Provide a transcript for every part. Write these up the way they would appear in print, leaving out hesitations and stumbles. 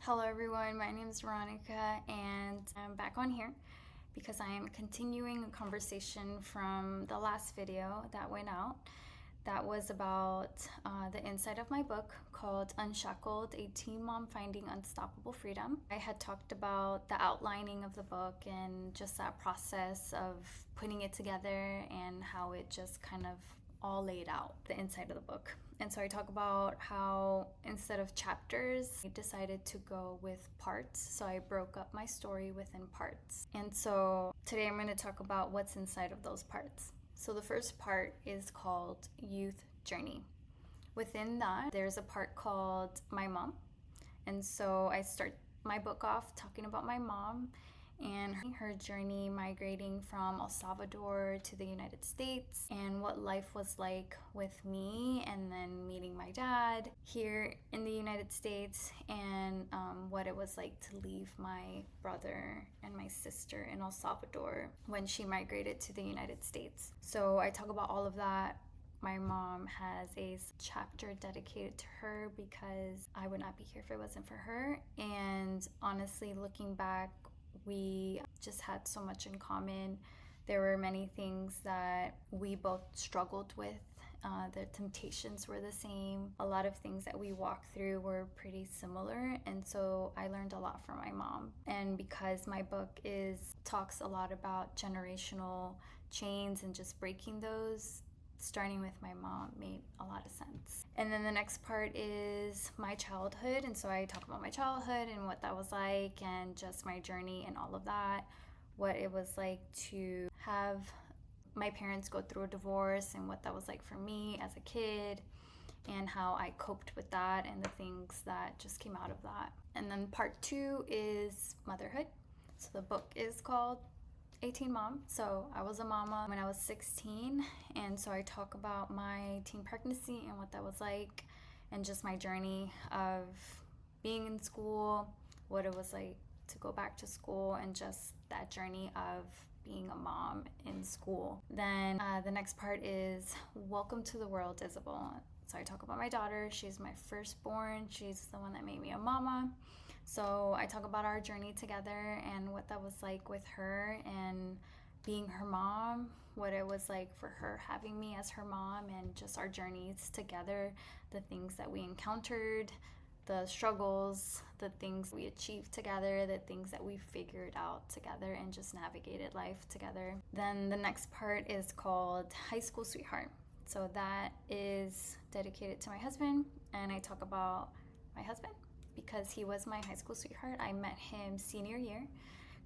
Hello everyone, my name is Veronica and I'm back on here because I am continuing a conversation from the last video that went out. That was about the inside of my book called Unshackled, a Teen Mom Finding Unstoppable Freedom. I had talked about the outlining of the book and just that process of putting it together and how it just kind of all laid out the inside of the book. And so I talk about how instead of chapters, I decided to go with parts. So I broke up my story within parts. And so today I'm going to talk about what's inside of those parts. So the first part is called Youth Journey. Within that, there's a part called My Mom. And so I start my book off talking about my mom and her journey migrating from El Salvador to the United States and what life was like with me, and then meeting my dad here in the United States, and what it was like to leave my brother and my sister in El Salvador when she migrated to the United States. So I talk about all of that. My mom has a chapter dedicated to her because I would not be here if it wasn't for her. And honestly, looking back, we just had so much in common. There were many things that we both struggled with. The temptations were the same. A lot of things that we walked through were pretty similar, and so I learned a lot from my mom. And because my book talks a lot about generational chains and just breaking those, starting with my mom made a lot of sense. And then the next part is my childhood, and so I talk about my childhood and what that was like and just my journey and all of that, what it was like to have my parents go through a divorce and what that was like for me as a kid, and how I coped with that and the things that just came out of that. And then part 2 is motherhood. So the book is called a teen mom. So I was a mama when I was 16, and so I talk about my teen pregnancy and what that was like, and just my journey of being in school, what it was like to go back to school, and just that journey of being a mom in school. Then the next part is Welcome to the World, Isabel. So I talk about my daughter. She's my firstborn. She's the one that made me a mama. So I talk about our journey together and what that was like with her and being her mom, what it was like for her having me as her mom, and just our journeys together, the things that we encountered, the struggles, the things we achieved together, the things that we figured out together and just navigated life together. Then the next part is called High School Sweetheart. So that is dedicated to my husband, and I talk about my husband because he was my high school sweetheart. I met him senior year,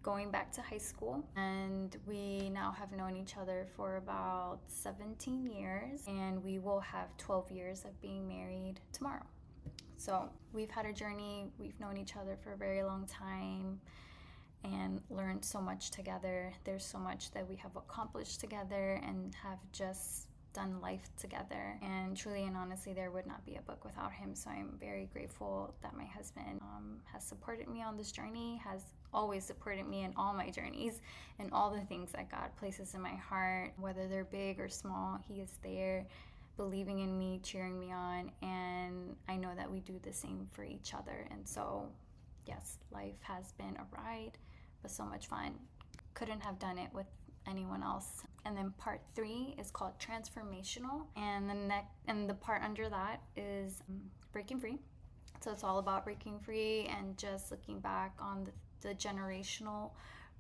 going back to high school, and we now have known each other for about 17 years, and we will have 12 years of being married tomorrow. So we've had a journey, we've known each other for a very long time and learned so much together. There's so much that we have accomplished together and have just done life together, and truly and honestly there would not be a book without him. So I'm very grateful that my husband has supported me on this journey, has always supported me in all my journeys and all the things that God places in my heart, whether they're big or small. He is there believing in me, cheering me on, and I know that we do the same for each other. And so yes, life has been a ride, but so much fun. Couldn't have done it with anyone else. And then part 3 is called Transformational, and the part under that is Breaking Free. So it's all about breaking free and just looking back on the generational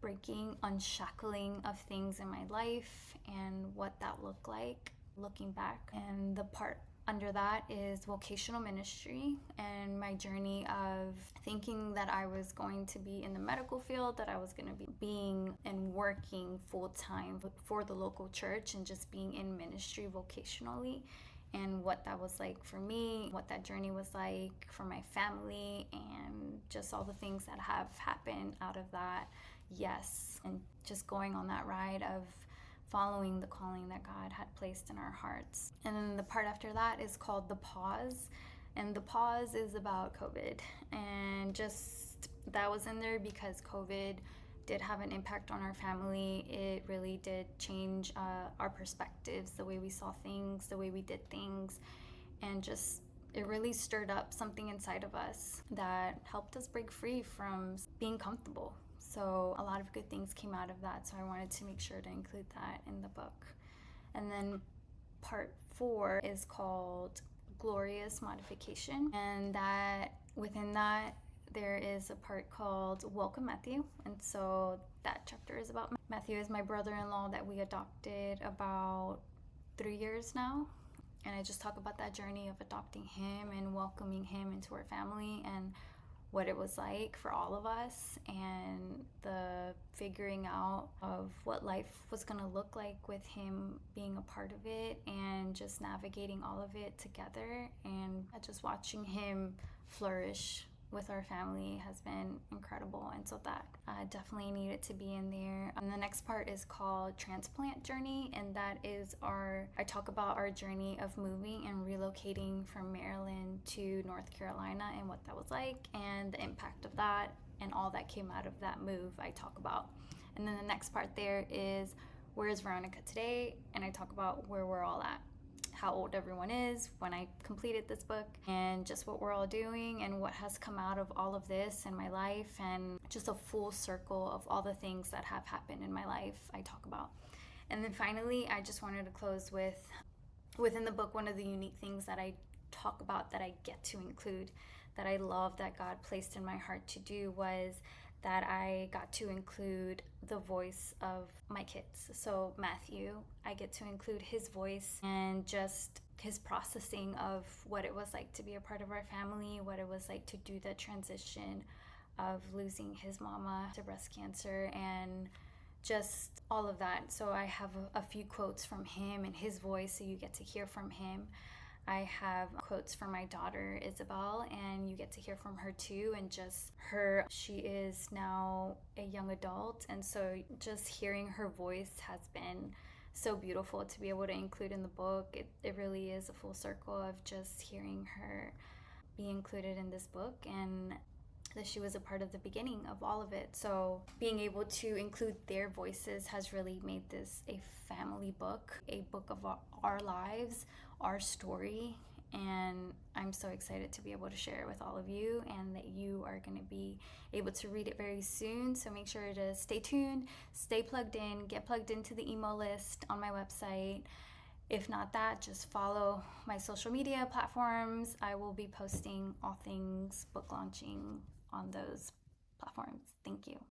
breaking, unshackling of things in my life and what that looked like looking back. And the part under that is vocational ministry and my journey of thinking that I was going to be in the medical field, that I was going to be being and working full-time for the local church and just being in ministry vocationally, and what that was like for me, what that journey was like for my family, and just all the things that have happened out of that. Yes, and just going on that ride of following the calling that God had placed in our hearts. And then the part after that is called The Pause. And the pause is about COVID. And just that was in there because COVID did have an impact on our family. It really did change our perspectives, the way we saw things, the way we did things, and just it really stirred up something inside of us that helped us break free from being comfortable. So a lot of good things came out of that. So I wanted to make sure to include that in the book. And then part 4 is called Glorious Modification. And that within that, there is a part called Welcome Matthew. And so that chapter is about Matthew is my brother-in-law that we adopted about 3 years now. And I just talk about that journey of adopting him and welcoming him into our family and what it was like for all of us, and the figuring out of what life was going to look like with him being a part of it, and just navigating all of it together, and just watching him flourish with our family has been incredible. And so that definitely needed to be in there. And the next part is called Transplant Journey, and that is I talk about our journey of moving and relocating from Maryland to North Carolina and what that was like, and the impact of that and all that came out of that move I talk about. And then the next part there is Where is Veronica today? And I talk about where we're all at, how old everyone is when I completed this book, and just what we're all doing and what has come out of all of this in my life, and just a full circle of all the things that have happened in my life I talk about. And then finally, I just wanted to close with, within the book, one of the unique things that I talk about that I get to include, that I love that God placed in my heart to do, was that I got to include the voice of my kids. So Matthew, I get to include his voice and just his processing of what it was like to be a part of our family, what it was like to do the transition of losing his mama to breast cancer, and just all of that. So I have a few quotes from him and his voice, so you get to hear from him. I have quotes from my daughter, Isabel, and you get to hear from her too, and just her, she is now a young adult, and so just hearing her voice has been so beautiful to be able to include in the book. It really is a full circle of just hearing her be included in this book, and that she was a part of the beginning of all of it. So being able to include their voices has really made this a family book, a book of our lives, our story. And I'm so excited to be able to share it with all of you, and that you are going to be able to read it very soon. So make sure to stay tuned, stay plugged in, get plugged into the email list on my website. If not that, just follow my social media platforms. I will be posting all things book launching on those platforms. Thank you.